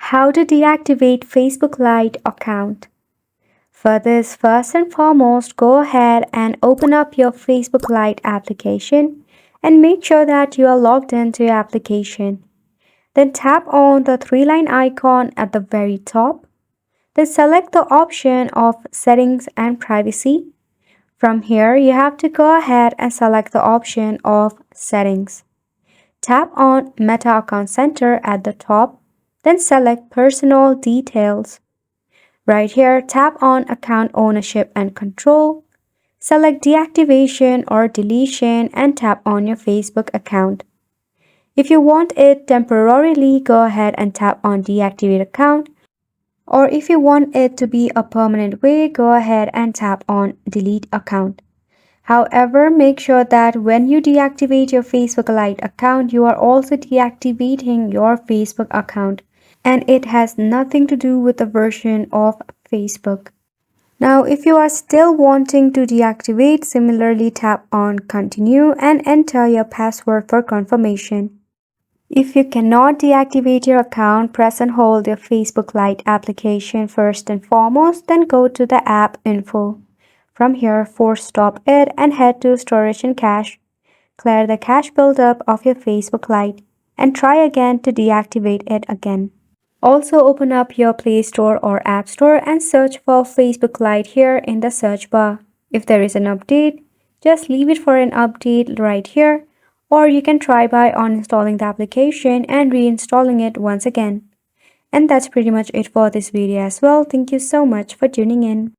How to deactivate Facebook Lite account. For this, first and foremost, go ahead and open up your Facebook Lite application and make sure that you are logged into your application. Then tap on the three-line icon at the very top. Then select the option of Settings and Privacy. From here, you have to go ahead and select the option of Settings. Tap on Meta Account Center at the top. Then select Personal Details. Right here, tap on Account Ownership and Control. Select Deactivation or Deletion and tap on your Facebook account. If you want it temporarily, go ahead and tap on Deactivate Account. Or if you want it to be a permanent way, go ahead and tap on Delete Account. However, make sure that when you deactivate your Facebook Lite account, you are also deactivating your Facebook account, and it has nothing to do with the version of Facebook. Now, if you are still wanting to deactivate, similarly tap on Continue and enter your password for confirmation. If you cannot deactivate your account, press and hold your Facebook Lite application first and foremost, then go to the app info. From here, force stop it and head to Storage and Cache. Clear the cache buildup of your Facebook Lite and try again to deactivate it again. Also open up your Play Store or App Store and search for Facebook Lite here in the search bar. If there is an update, just leave it for an update right here, or you can try by uninstalling the application and reinstalling it once again. And that's pretty much it for this video as well. Thank you so much for tuning in.